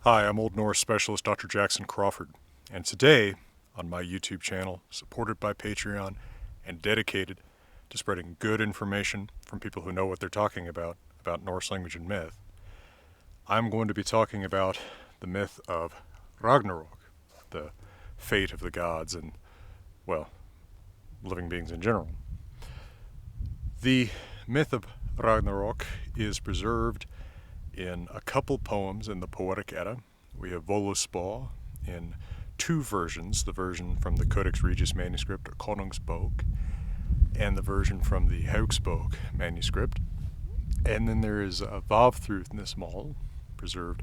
Hi, I'm Old Norse specialist Dr. Jackson Crawford, and today on my YouTube channel, supported by Patreon and dedicated to spreading good information from people who know what they're talking about Norse language and myth, I'm going to be talking about the myth of Ragnarok, the fate of the gods and, well, living beings in general. The myth of Ragnarok is preserved in a couple poems in the Poetic Edda. We have Völuspá in two versions, the version from the Codex Regius manuscript, or Konungsbók, and the version from the Völuspá manuscript. And then there is a Våluspá, preserved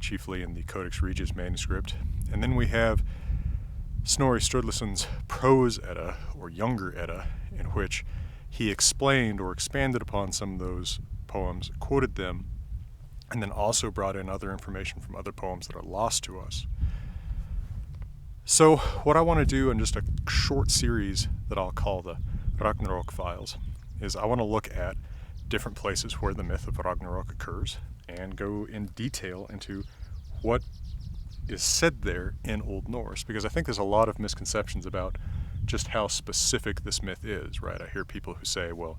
chiefly in the Codex Regius manuscript. And then we have Snorri Sturluson's Prose Edda, or Younger Edda, in which he explained or expanded upon some of those poems, quoted them, and then also brought in other information from other poems that are lost to us. So what I want to do in just a short series that I'll call the Ragnarok Files is I want to look at different places where the myth of Ragnarok occurs and go in detail into what is said there in Old Norse, because I think there's a lot of misconceptions about just how specific this myth is, right? I hear people who say, well,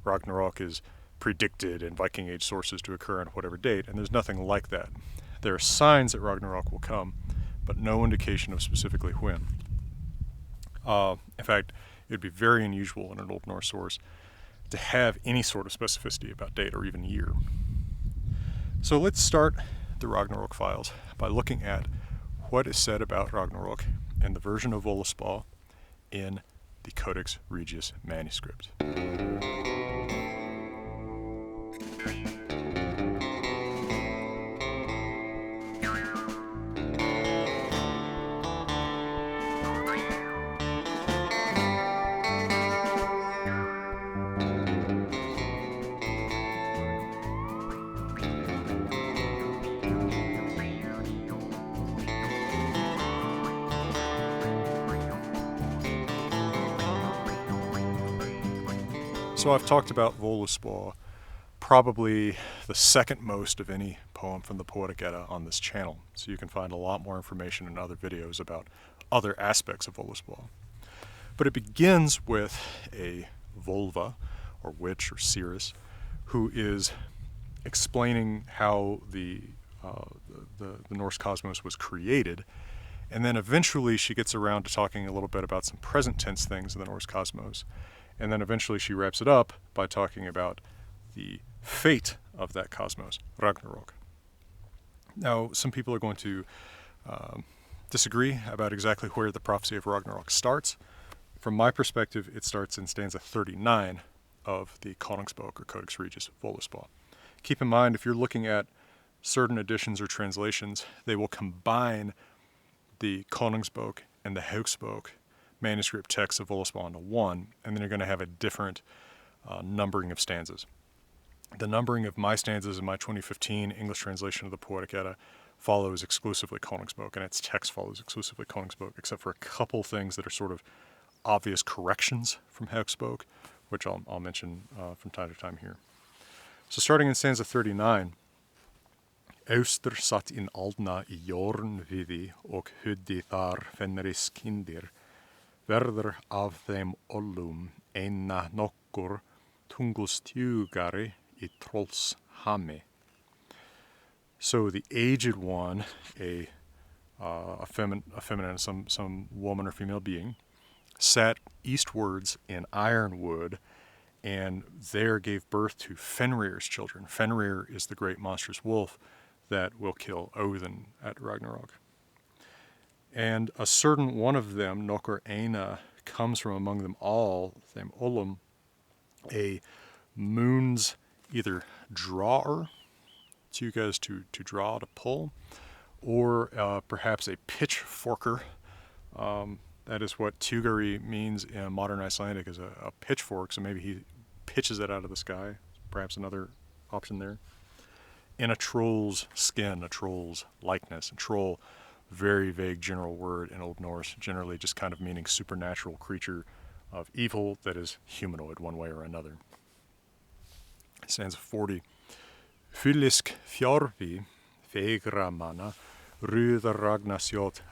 Ragnarok is predicted in Viking Age sources to occur on whatever date, and there's nothing like that. There are signs that Ragnarok will come, but no indication of specifically when. In fact, it would be very unusual in an Old Norse source to have any sort of specificity about date or even year. So let's start the Ragnarok Files by looking at what is said about Ragnarok in the version of Völuspá in the Codex Regius manuscript. So I've talked about Våluspá, probably the second most of any poem from the Poetic Edda on this channel. So you can find a lot more information in other videos about other aspects of Völuspá. But it begins with a Völva, or witch, or seeress, who is explaining how the Norse cosmos was created. And then eventually she gets around to talking a little bit about some present tense things in the Norse cosmos. And then eventually she wraps it up by talking about the fate of that cosmos, Ragnarok. Now, some people are going to disagree about exactly where the prophecy of Ragnarok starts. From my perspective, it starts in stanza 39 of the Konungsbók, or Codex Regius, Völuspá. Keep in mind, if you're looking at certain editions or translations, they will combine the Konungsbók and the Völuspá manuscript text of Völuspá into one, and then you're going to have a different numbering of stanzas. The numbering of my stanzas in my 2015 English translation of the Poetic Edda follows exclusively Konungsbók, and its text follows exclusively Konungsbók, except for a couple things that are sort of obvious corrections from Völuspá, which I'll mention from time to time here. So starting in stanza 39, Auster satt in aldna I jorn viði og huddi þar fenris kindir, verður af þeim ollum eina nokkur tungustjugari I trolls hami. So the aged one, a feminine, some woman or female being, sat eastwards in Ironwood, and there gave birth to Fenrir's children. Fenrir is the great monstrous wolf that will kill Odin at Ragnarok. And a certain one of them, Nokkur Eina, comes from among them all, them Ollum, a moon's either drawer, tugas to draw, to pull, or perhaps a pitchforker. That is what tugari means in modern Icelandic, is a pitchfork, so maybe he pitches it out of the sky, perhaps another option there. In a troll's skin, a troll's likeness. And troll, very vague general word in Old Norse, generally just kind of meaning supernatural creature of evil that is humanoid one way or another. Stanza 40. Fyllisk fjárvi fegra manna, rúða Ragnarök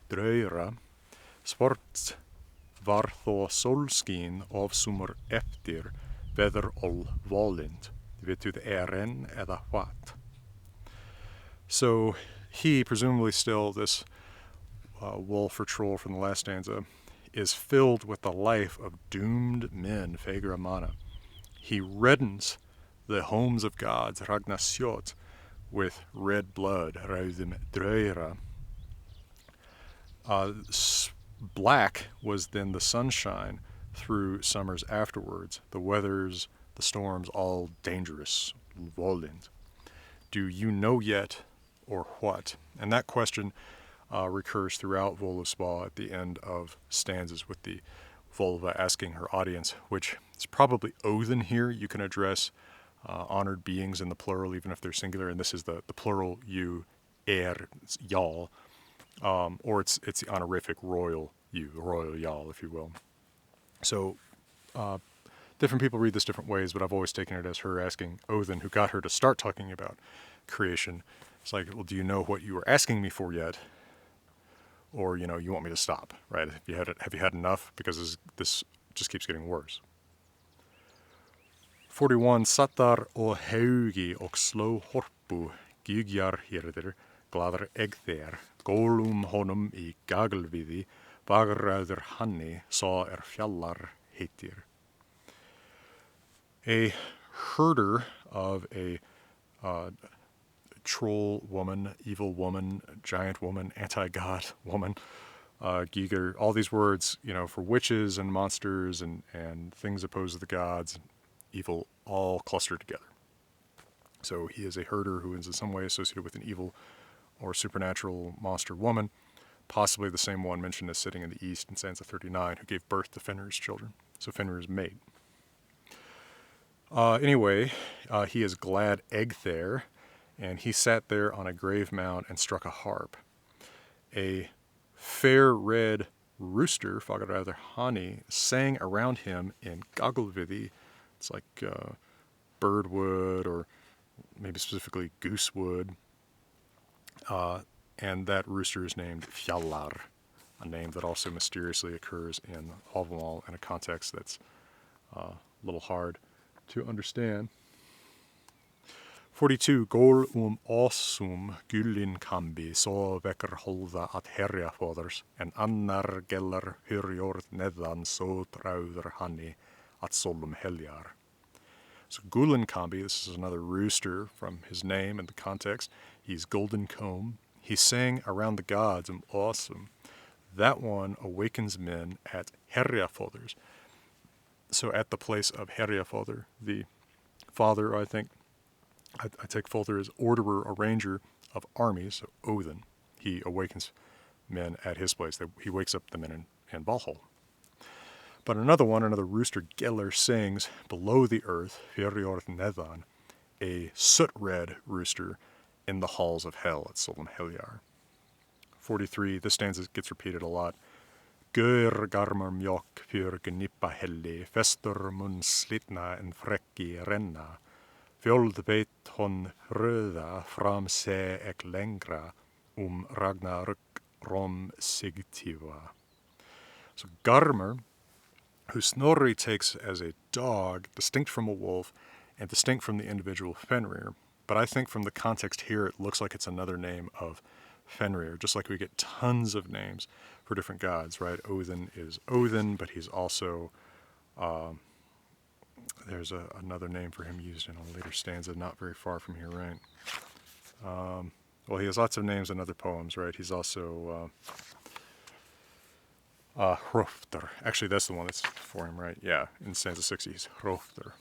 draugra, sport var þó sólskin of sumur eftir, veður volint, vitud eða what. So he, presumably still this wolf or troll from the last stanza, is filled with the life of doomed men, fegra manna. He reddens the homes of gods, Ragnarök, with red blood, rauðum draugra. Black was then the sunshine through summers afterwards, the weathers, the storms, all dangerous, volint. Do you know yet, or what? And that question recurs throughout Völuspá at the end of stanzas, with the Völva asking her audience, which is probably Odin here. You can address honored beings in the plural, even if they're singular, and this is the plural you, it's y'all, or it's the honorific royal you, royal y'all, if you will. So different people read this different ways, but I've always taken it as her asking Odin, who got her to start talking about creation. It's like, well, do you know what you were asking me for yet? Or, you want me to stop, right? Have you had enough? Because this just keeps getting worse. 41. Sattar og haugi og sló horpu, gygjar hirðir, gladar eggþer, gólum honum í gaglviði, bagraður hanni, sá fjallar heitir. A herder of a troll woman, evil woman, giant woman, anti-god woman, Giger, all these words, for witches and monsters and things opposed to the gods, evil, all clustered together. So he is a herder who is in some way associated with an evil or supernatural monster woman, possibly the same one mentioned as sitting in the east in stanza 39, who gave birth to Fenrir's children. So Fenrir's maid. Anyway, he is glad Eggþer, and he sat there on a grave mound and struck a harp. A fair red rooster, Fagradr Hani, sang around him in Gaglviði. It's like birdwood, or maybe specifically goosewood. And that rooster is named Fjallar, a name that also mysteriously occurs in Hávamál in a context that's a little hard to understand. 42. Gól ásum gullin kambi, så vekker holda at herjafóðurs, en annar gellar hyrjord neðan, så dráður hanni at solum heljar. So Gullin Kambi, this is another rooster from his name and the context. He's golden comb. He sang around the gods, awesome. That one awakens men at herjafóðurs. So at the place of herjafóður, the father, I think, I take Fóður as orderer, arranger of armies, so Odin. He awakens men at his place. He wakes up the men in Valhall. But another rooster, Gellir, sings below the earth, Fjörjord neðan, a soot-red rooster in the halls of hell at Solum Heljar. 43, this stanza gets repeated a lot. Gaur garmar mjokk fjör gnippa helli, festur mun slitna en frekki renna, fjöld veit hon röða fram se ek lengra, Ragnarök rom sigtiva. So Garmr, who Snorri takes as a dog, distinct from a wolf, and distinct from the individual Fenrir. But I think from the context here, it looks like it's another name of Fenrir, just like we get tons of names for different gods, right? Odin is Odin, but he's also, there's another name for him used in a later stanza, not very far from here, right? Well, he has lots of names in other poems, right? He's also Hrofr. Actually, that's the one that's for him, right? Yeah, in stanza 60, he's Hrofr.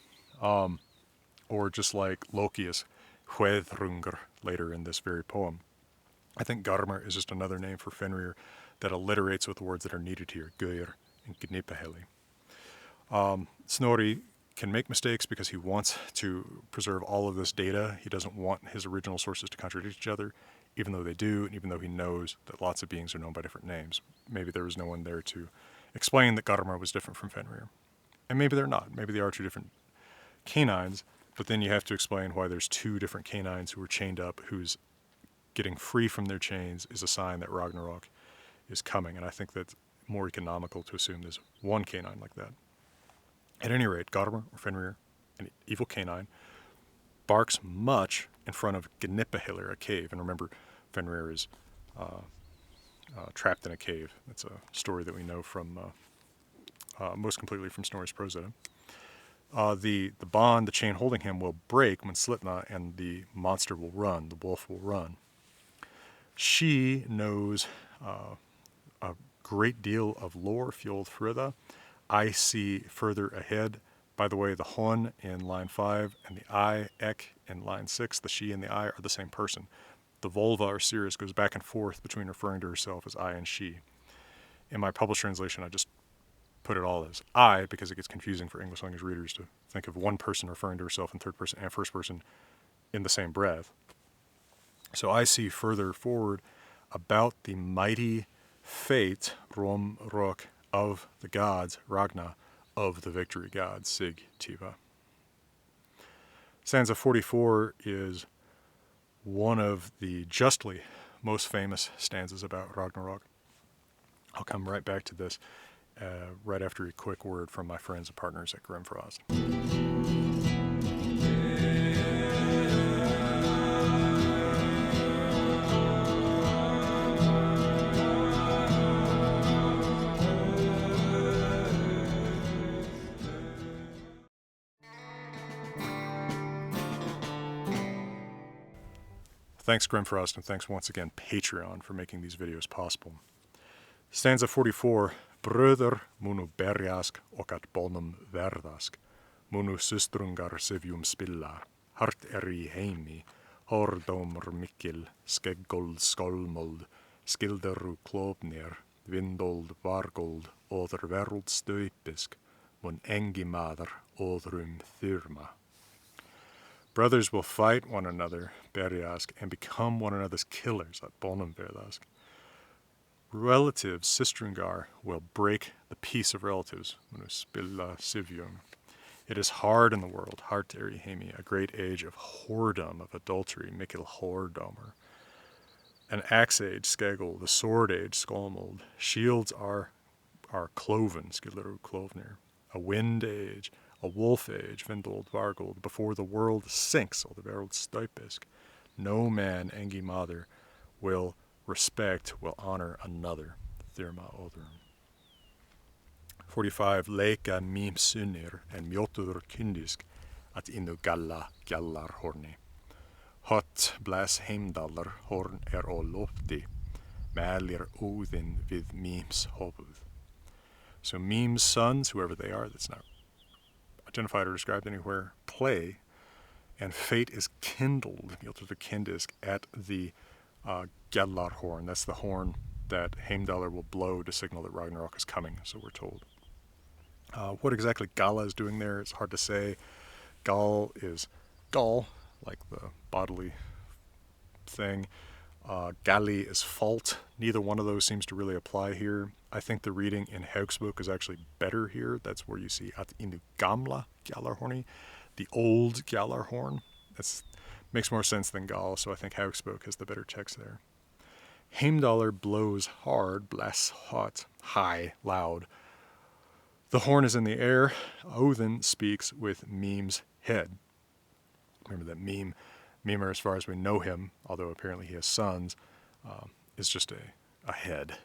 Or just like Loki is Hveðrungr later in this very poem. I think Garmr is just another name for Fenrir that alliterates with the words that are needed here, Gaur and Gnipaheli. Snorri can make mistakes because he wants to preserve all of this data. He doesn't want his original sources to contradict each other, even though they do, and even though he knows that lots of beings are known by different names. Maybe there was no one there to explain that Garmr was different from Fenrir. And maybe they're not. Maybe they are two different canines, but then you have to explain why there's two different canines who were chained up, whose getting free from their chains is a sign that Ragnarok is coming, and I think that's more economical to assume there's one canine like that. At any rate, Garmr, or Fenrir, an evil canine, barks much in front of Gnipahillir, a cave. And remember, Fenrir is trapped in a cave. That's a story that we know from most completely from Snorri's Prose Edda. The bond, the chain holding him, will break when Slitna, and the monster will run, the wolf will run. She knows a great deal of lore, Fjolfrida. I see further ahead. By the way, the hon in line 5 and the I, ek, in line 6, the she and the I are the same person. The vulva or cirrus goes back and forth between referring to herself as I and she. In my published translation, I just put it all as I because it gets confusing for English language readers to think of one person referring to herself in third person and first person in the same breath. So I see further forward about the mighty fate, Rom Rok, of the gods, Ragna, of the victory gods, Sig Tiva. Stanza 44 is one of the justly most famous stanzas about Ragnarok. I'll come right back to this right after a quick word from my friends and partners at Grimfrost. Thanks Grimfrost, and thanks once again Patreon for making these videos possible. Stanza 44. Bröder munu berjask och at bonum verdask. Munu systrungar sivjum spilla. Hart i heimi. Hordomr mikil. Skeggold skolmold. Skilderu klopnir. Vindold vargold. Åder verld støypisk. Mun engi mader. Ådrum thyrma. Brothers will fight one another, berjask, and become one another's killers at bonum verdask. Relatives, sistrungar, will break the peace of relatives. It is hard in the world, hart hemi, a great age of whoredom, of adultery, mikil whoredomer. An axe age, skegel, the sword age, skolmold. Shields are cloven, skilleru klovnir. A wind age, a wolf age, vindold vargold, before the world sinks, or the world stuypisk. No man, engi mother, will respect, will honor another. Thyrma odrum. 45. Leika mim sunir and mjotur kundisk at inu galla gjallar horni. Hot blas heimdallar horn ó lofti, mælir Óðinn við Mím's hofud. So Mím's sons, whoever they are, that's not identified or described anywhere, play, and fate is kindled, mjotur kindisk, at the Gjallar horn. That's the horn that Heimdallr will blow to signal that Ragnarok is coming, so we're told. What exactly Gala is doing there, it's hard to say. Gal is Gal, like the bodily thing. Galli is fault. Neither one of those seems to really apply here. I think the reading in Konungsbók is actually better here. That's where you see at inu gamla Gjallarhorni, the old Gjallarhorn. That makes more sense than Gal, so I think Konungsbók has the better text there. Heimdallr blows hard, blasts hot, high, loud. The horn is in the air. Óðinn speaks with Mím's head. Remember that Mimir, as far as we know him, although apparently he has sons, is just a head.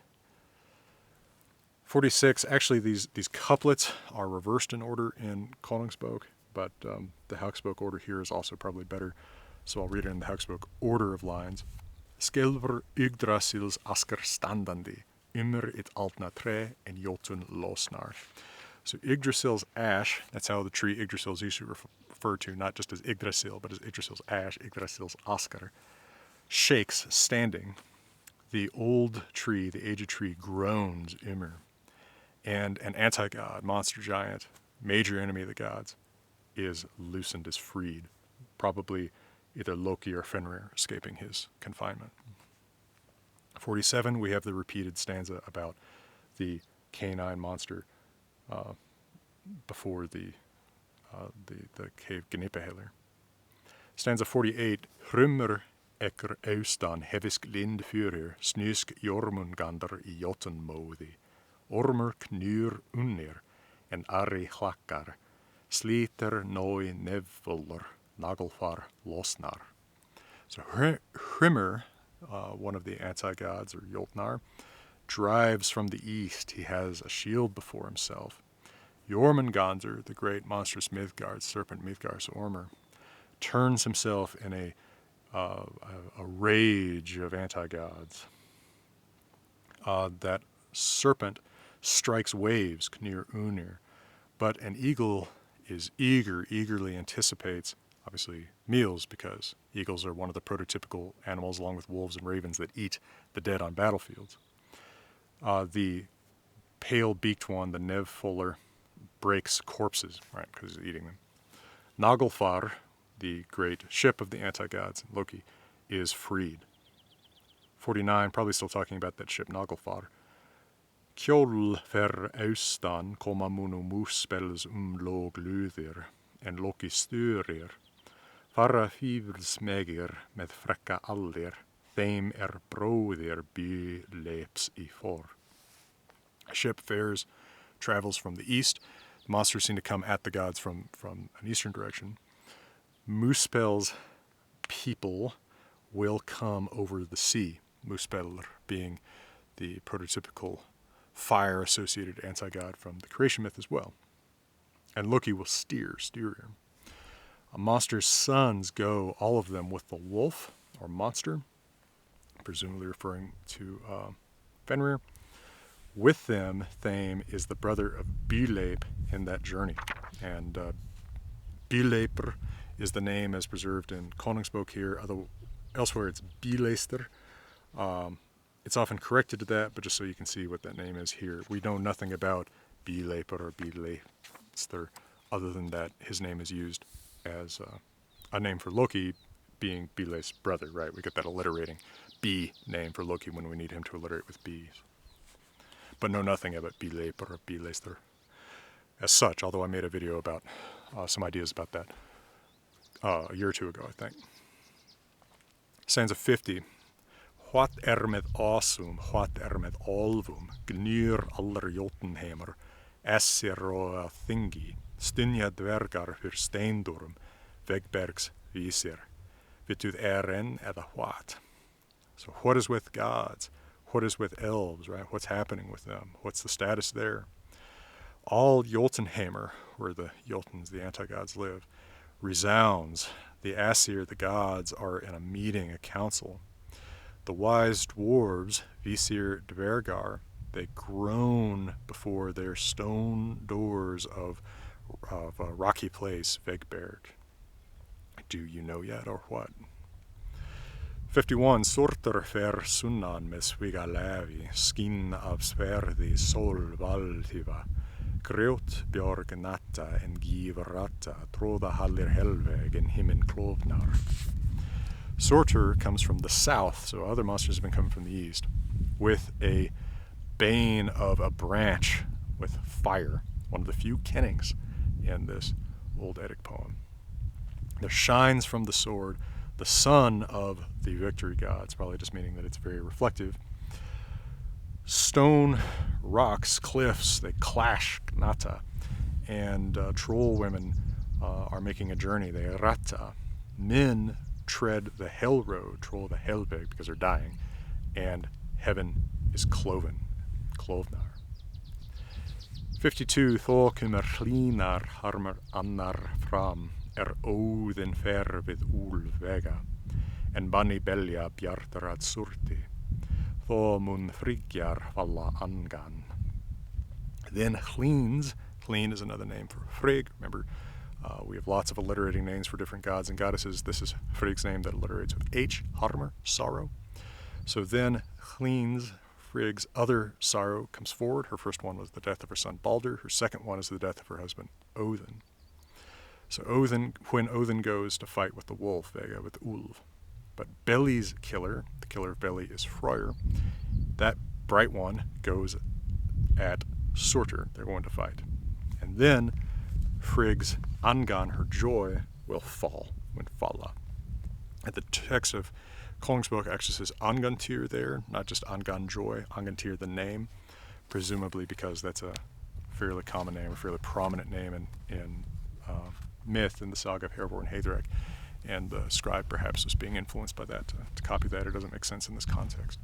46, actually these couplets are reversed in order in Konungsbók, but the Konungsbók order here is also probably better, so I'll read it in the Konungsbók order of lines. Skelver Yggdrasils asker standandi, it altna tre en jotun losnar. So Yggdrasil's ash, that's how the tree Yggdrasil is usually referred to, not just as Yggdrasil, but as Yggdrasil's ash, Yggdrasil's askar, shakes standing. The old tree, the aged tree, groans, Ymir. And an anti-god, monster giant, major enemy of the gods, is loosened, is freed. Probably either Loki or Fenrir escaping his confinement. 47, we have the repeated stanza about the canine monster before the cave Gnipahillir. Stanza 48, Hrymr Ekker austan hevisk lindfyrir, snusk jormungander I jotunmóði. Ormur knur unnir, en Ari hlakkar. Slíter nói nevvulur, nagelfar losnar. So Hrimmer, one of the anti-gods, or Jotnar, drives from the east. He has a shield before himself. Jormungandr, the great monstrous Midgard, serpent Midgard's Ormur, turns himself in a rage of anti-gods. That serpent strikes waves, Knir Unir, but an eagle is eagerly anticipates, obviously, meals, because eagles are one of the prototypical animals, along with wolves and ravens, that eat the dead on battlefields. The pale-beaked one, the Nevfuller, breaks corpses, right, because he's eating them. Naglfar, the great ship of the anti-gods, Loki, is freed. 49, probably still talking about that ship, Naglfar. Kjol fer austan koma munu muspels log luðir, en Loki styrir. Fara fíflsmegir með frekka allir, þeim bróðir byleips I for. A ship travels from the east. The monsters seem to come at the gods from an eastern direction. Muspel's people will come over the sea. Muspelr being the prototypical fire-associated anti-god from the creation myth as well. And Loki will steer him. A monster's sons go, all of them, with the wolf, or monster, presumably referring to Fenrir. With them, Thame is the brother of Byleip in that journey. And Byleipr is the name as preserved in Konungsbók here. Although elsewhere it's Byleistr. It's often corrected to that, but just so you can see what that name is here. We know nothing about Byleipr or Byleistr other than that his name is used as a name for Loki, being Byleip's brother, right? We get that alliterating B name for Loki when we need him to alliterate with B's. But know nothing about Byleipr or Byleistr as such, although I made a video about some ideas about that a year or two ago, I think. Stanza 50. What med asum, what med olvum, gnur aller jotunheimur, essir og þingi, stynja dvergar fyr steindurum, vegbergs vísir, vituð en eða what? So what is with gods? What is with elves, right? What's happening with them? What's the status there? All Jotunheimur, where the Jotuns, the anti-gods, live, resounds. The Aesir, the gods, are in a meeting, a council. The wise dwarves, Visir Dvergar, they groan before their stone doors of a rocky place, Vegberg. Do you know yet, or what? 51. Sorter fer sunnan med sviga levi, skin av sverdi sol valtiva, grjót björg natta en giverata, tråda hallir helveg en himmen klovnar. Sorter comes from the south, so other monsters have been coming from the east, with a bane of a branch with fire, one of the few kennings in this old Eddic poem. There shines from the sword the sun of the victory gods, probably just meaning that it's very reflective. Stone rocks, cliffs, they clash, gnata, and troll women are making a journey, they rata. Men tread the hell road, troll the helveg, because they're dying, and heaven is cloven, klovnar. 52. Þó kemur hlínar harmar annar fram, óðin fer við úlvega, en banni belja bjartarad surti, þó mun frigjar falla angan. Then Hlíns, Hlín is another name for Frigg. Remember, we have lots of alliterating names for different gods and goddesses. This is Frigg's name that alliterates with H, harmar, sorrow. So then Hlíns, Frigg's other sorrow, comes forward. Her first one was the death of her son Baldur. Her second one is the death of her husband Odin. So when Odin goes to fight with the wolf, Vega, with Ulv. But Beli's killer, the killer of Beli, is Freyr. That bright one goes at Surtur. They're going to fight. And then Frigg's Angan, her joy, will fall, when falla. At the text of Konungsbók actually says Angantyr there, not just Anganjoy, Angantyr the name, presumably because that's a fairly common name, a fairly prominent name in myth in the saga of Hervor and Haethrak, and the scribe perhaps was being influenced by that to copy that. It doesn't make sense in this context,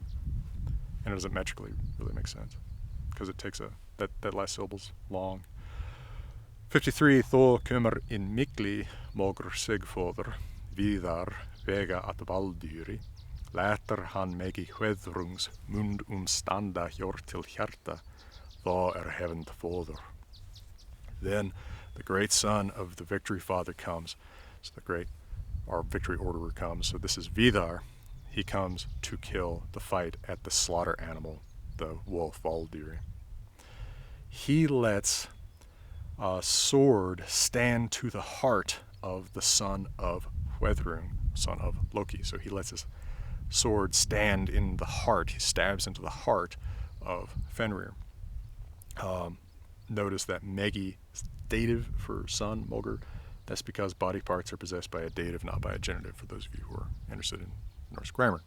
and it doesn't metrically really make sense because it takes that last syllable's long. 53 Þó kemur in mikli mogr sigfóður vidar vega at valdyri läter han megi hveðrungs mund standa hjör til hjarta þá heaven fóður. Then the great son of the victory father comes. So our victory orderer comes. So this is Vidar. He comes to kill the fight at the slaughter animal, the wolf Valdyri. He lets a sword stand to the heart of the son of Hweðrung, son of Loki. So he lets his sword stand in the heart. He stabs into the heart of Fenrir. Notice that Megi is dative for son, Mogr. That's because body parts are possessed by a dative, not by a genitive, for those of you who are interested in Norse grammar.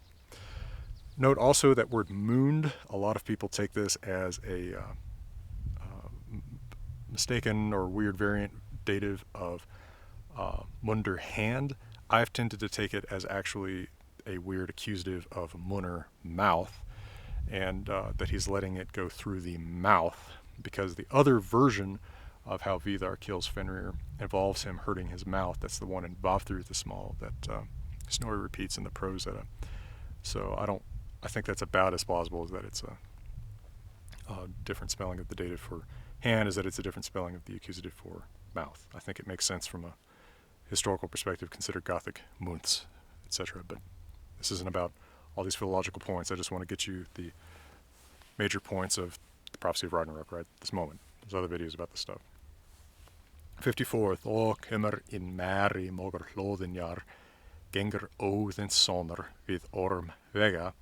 Note also that word mund, a lot of people take this as a mistaken or weird variant dative of munder hand. I've tended to take it as actually a weird accusative of munner mouth, and that he's letting it go through the mouth, because the other version of how Vidar kills Fenrir involves him hurting his mouth. That's the one in Vafþrúð the Small that Snorri repeats in the Prose Edda. So I think that's about as plausible as that it's a different spelling of the dative for hand, is that it's a different spelling of the accusative for mouth. I think it makes sense from a historical perspective, consider Gothic munths, etc. But this isn't about all these philological points. I just want to get you the major points of the prophecy of Ragnarok right at this moment. There's other videos about this stuff. 54. Þó kemur in mæri mogr hlóðinjar gengur Óðins sonur við orm vega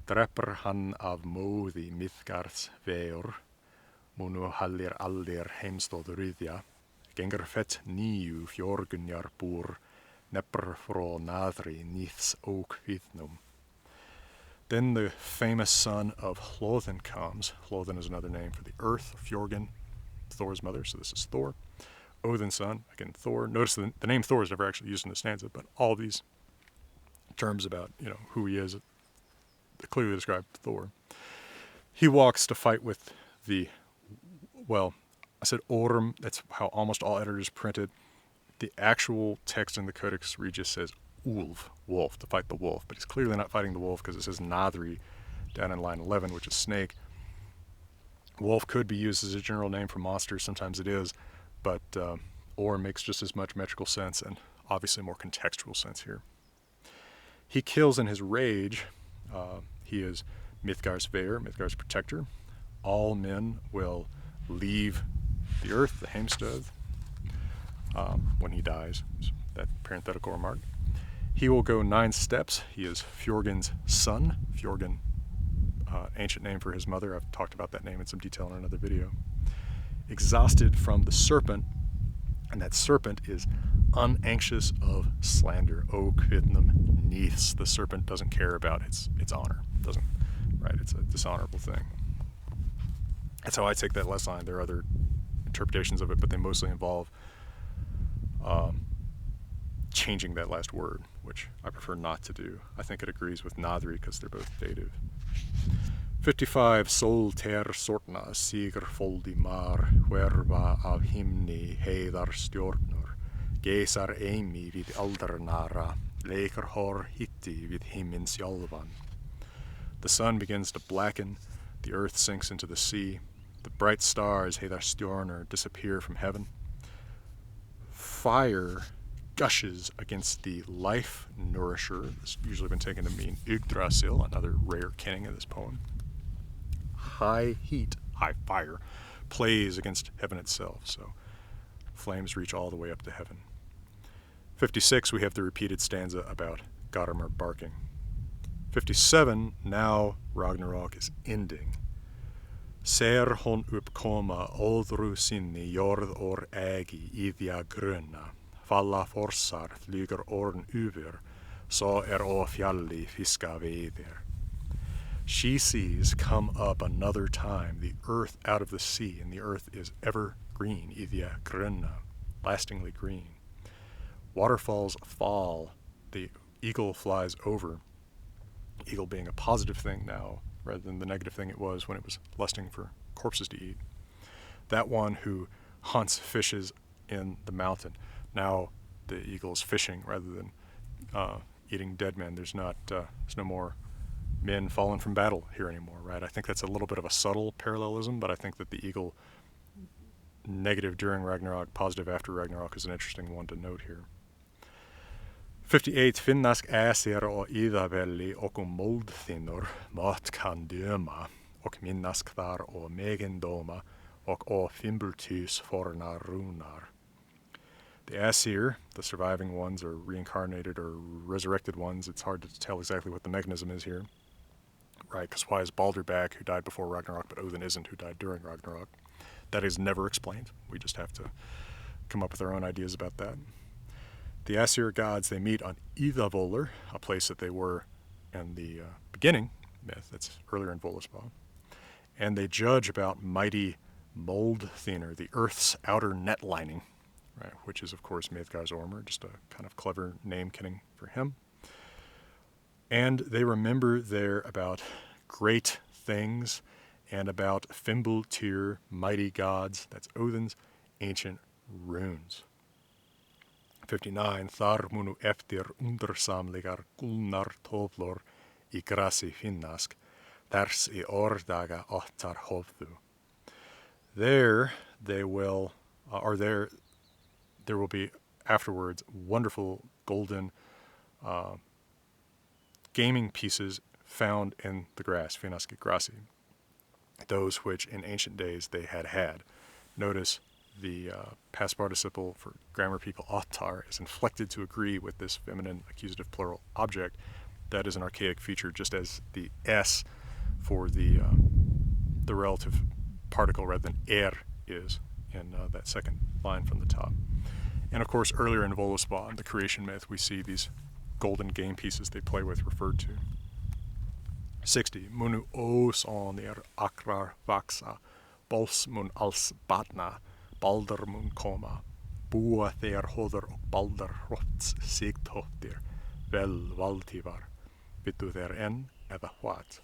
drepur hann af móði Miðgarðs vegur munu hallir allir heimstóð ryðja gengur fett níu fjörgunjar búr neppur frá naðri nýðs ókvíðnum. Then the famous son of Hlóðin comes. Hlóðin is another name for the earth, Fjörgyn, Thor's mother, so this is Thor. Odin's son, again Thor. Notice the name Thor is never actually used in the stanza, but all these terms about who he is clearly describe Thor. He walks to fight with I said Orm, that's how almost all editors printed. The actual text in the Codex Regius says Ulf, wolf, to fight the wolf, but he's clearly not fighting the wolf because it says Nadri down in line 11, which is snake. Wolf could be used as a general name for monsters, sometimes it is, but Orm makes just as much metrical sense and obviously more contextual sense here. He kills in his rage. He is Midgard's Veir, Midgard's protector. All men will leave the earth, the Heimstad, when he dies. So that parenthetical remark. He will go 9 steps. He is Fjörgyn's son. Fjörgyn, ancient name for his mother. I've talked about that name in some detail in another video. Exhausted from the serpent, and that serpent is unanxious of slander. O kvidnum neaths. The serpent doesn't care about its honor. Doesn't, right? It's a dishonorable thing. That's how I take that last line. There are other interpretations of it, but they mostly involve changing that last word, which I prefer not to do. I think it agrees with Nadri because they're both dative. 55. Sol ter sortna sigur foldi mar hverfa af himni heiðar stjórnur geisar eimi við aldarnara leikar hor hitti við himmin sjálvan. The sun begins to blacken, the earth sinks into the sea, the bright stars heiðar stjórnur disappear from heaven. Fire gushes against the life nourisher. It's usually been taken to mean Yggdrasil, another rare kenning of this poem. High heat, high fire, plays against heaven itself, so flames reach all the way up to heaven. 56, we have the repeated stanza about Garmr barking. 57, now Ragnarok is ending. Ser hon uppkomma öðru sinni jörð or ägi iðja gröna, falla forsar flyger orn över, Så å fjalli fiska veiðir. She sees come up another time the earth out of the sea, and the earth is ever green, idia grunna, lastingly green. Waterfalls fall, the eagle flies over, eagle being a positive thing now, rather than the negative thing it was when it was lusting for corpses to eat. That one who hunts fishes in the mountain. Now the eagle is fishing rather than eating dead men. There's no more men fallen from battle here anymore, right? I think that's a little bit of a subtle parallelism, but I think that the eagle, negative during Ragnarok, positive after Ragnarok, is an interesting one to note here. 58. Finnask äsir och idabelli och moldthinnor mat kan döma och minnask thar och megendoma och å fimbultys forna runar. The Aesir, the surviving ones, or reincarnated or resurrected ones, it's hard to tell exactly what the mechanism is here, right? Because why is Baldur back, who died before Ragnarok, but Odin isn't, who died during Ragnarok? That is never explained. We just have to come up with our own ideas about that. The Aesir gods, they meet on Idavollr, a place that they were in the beginning myth, that's earlier in Völuspá, and they judge about mighty Moldthinner, the earth's outer net lining, right, which is, of course, Midgard's Ormur, just a kind of clever name-kitting for him. And they remember there about great things and about Fimbultyr, mighty gods, that's Odin's ancient runes. 59. Thar munu eftir undersamligar gulnar tovlor I grassi finnask, thars I ordaga ottar hovdu. There they will, there will be afterwards wonderful golden gaming pieces found in the grass, finnaski grassi, those which in ancient days they had. Notice the past participle for grammar people, ottar, is inflected to agree with this feminine accusative plural object. That is an archaic feature, just as the S for the relative particle rather than is in that second line from the top. And of course, earlier in Völuspá, in the creation myth, we see these golden game pieces they play with referred to. 60. Munu os on akrar vaxa, bols mun als batna, balder mun koma, bua þeir hoður og balder rots sigtóttir, vel valtívar, vittu þeir enn eða what.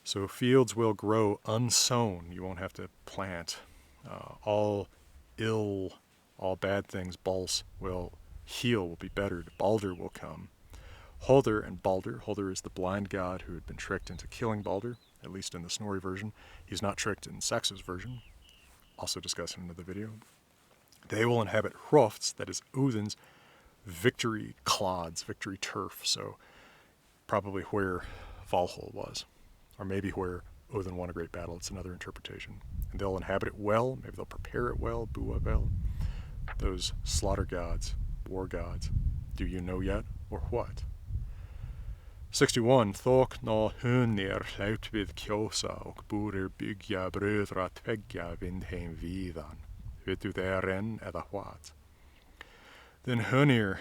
So fields will grow unsown. You won't have to plant. All ill, all bad things, Bols, will heal, will be bettered. Balder will come. Hoder and Balder. Hoder is the blind god who had been tricked into killing Balder, at least in the Snorri version. He's not tricked in Saxo's version, also discussed in another video. They will inhabit Hrofts, that is Odin's victory clods, victory turf, so probably where Valhall was, or maybe where Odin won a great battle. It's another interpretation. And they'll inhabit it well, maybe they'll prepare it well, Buavel. Those slaughter gods, war gods, do you know yet, or what? 61. Thok no hunir hlaut við kjósa og búrir byggja bröðra tveggja vindheim víðan. Vittu þeir enn eða what? Then Hunir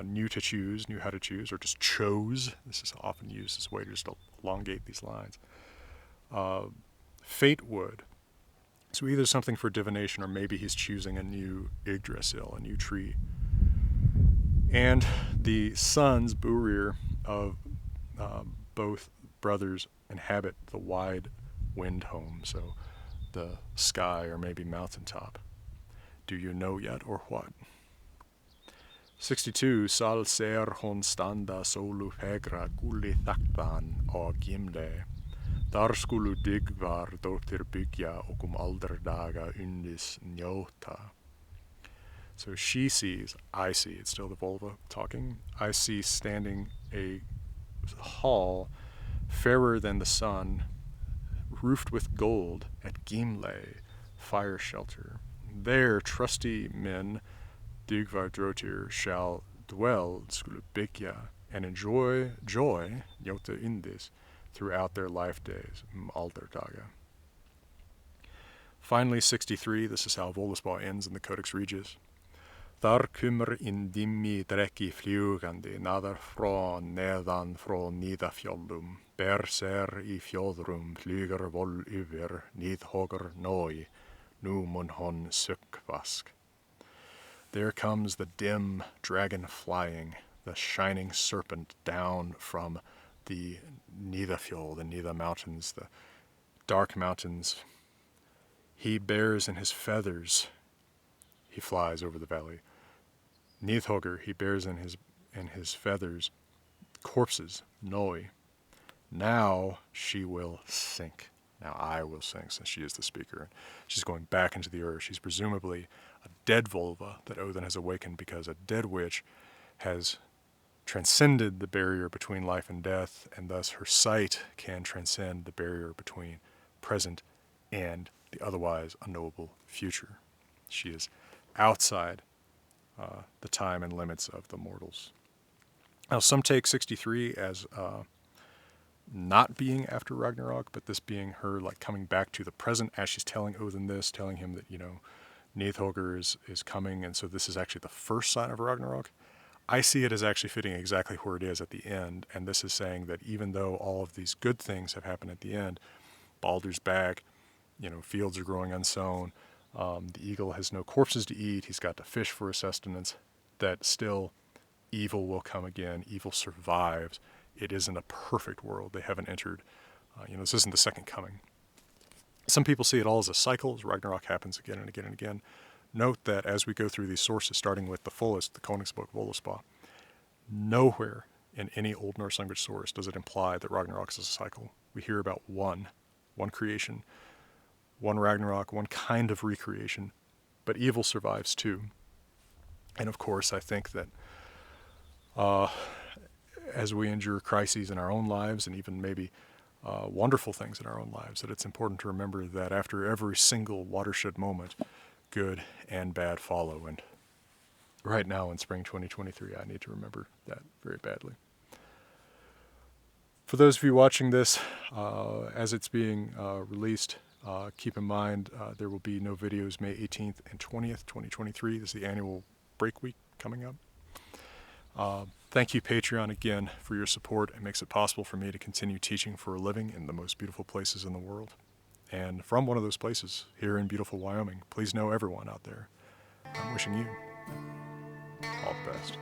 knew how to choose, or just chose. This is often used as a way to just elongate these lines. Fate would. So either something for divination, or maybe he's choosing a new Yggdrasil, a new tree. And the sons, Burir, of both brothers inhabit the wide wind home, so the sky or maybe mountaintop. Do you know yet, or what? 62. Sal ser hon standa solu fegra gulli thaktan og gimle. Dar skulu dygvar dóttir byggja og alderdaga undis njóta. So she sees, I see, it's still the vulva talking. I see standing a hall fairer than the sun, roofed with gold at Gimle, fire shelter. There trusty men, Dygvar Drotir, shall dwell, skulu byggja, and enjoy joy, njóta indis, throughout their life days, alderdaga. Finally, 63, this is how Völuspá ends in the Codex Regius. Þar kommer in dimmi dräkki flugandi, naðar frá neðan frá nýðafjöllum, ber sér í fjöðrum, flygur vol yfir, nýðhogar nói, nú mun hon sökkvask. There comes the dim dragon flying, the shining serpent down from the Nidafjord, the Nida mountains, the dark mountains. He bears in his feathers, he flies over the valley. Nidhogger, he bears in his feathers corpses, Noi. Now she will sink. Now I will sink, since she is the speaker. She's going back into the earth. She's presumably a dead Völva that Odin has awakened, because a dead witch has transcended the barrier between life and death, and thus her sight can transcend the barrier between present and the otherwise unknowable future. She is outside the time and limits of the mortals. Now, some take 63 as not being after Ragnarok, but this being her like coming back to the present as she's telling Odin this, telling him that, you know, Nidhogger is coming, and so this is actually the first sign of Ragnarok. I see it as actually fitting exactly where it is at the end, and this is saying that even though all of these good things have happened at the end, Baldur's back, you know, fields are growing unsown, the eagle has no corpses to eat, he's got to fish for his sustenance, that still evil will come again, evil survives. It isn't a perfect world. They haven't entered, this isn't the second coming. Some people see it all as a cycle, as Ragnarok happens again and again and again. Note that as we go through these sources, starting with the fullest, the Konungsbók Völuspá, nowhere in any Old Norse language source does it imply that Ragnarok is a cycle. We hear about one creation, one Ragnarok, one kind of recreation, but evil survives too. And of course, I think that as we endure crises in our own lives, and even maybe wonderful things in our own lives, that it's important to remember that after every single watershed moment, good and bad follow. And right now in spring 2023, I need to remember that very badly. For those of you watching this, as it's being released, keep in mind there will be no videos May 18th and 20th, 2023. This is the annual break week coming up. Thank you, Patreon, again, for your support. It makes it possible for me to continue teaching for a living in the most beautiful places in the world. And from one of those places, here in beautiful Wyoming, please know everyone out there, I'm wishing you all the best.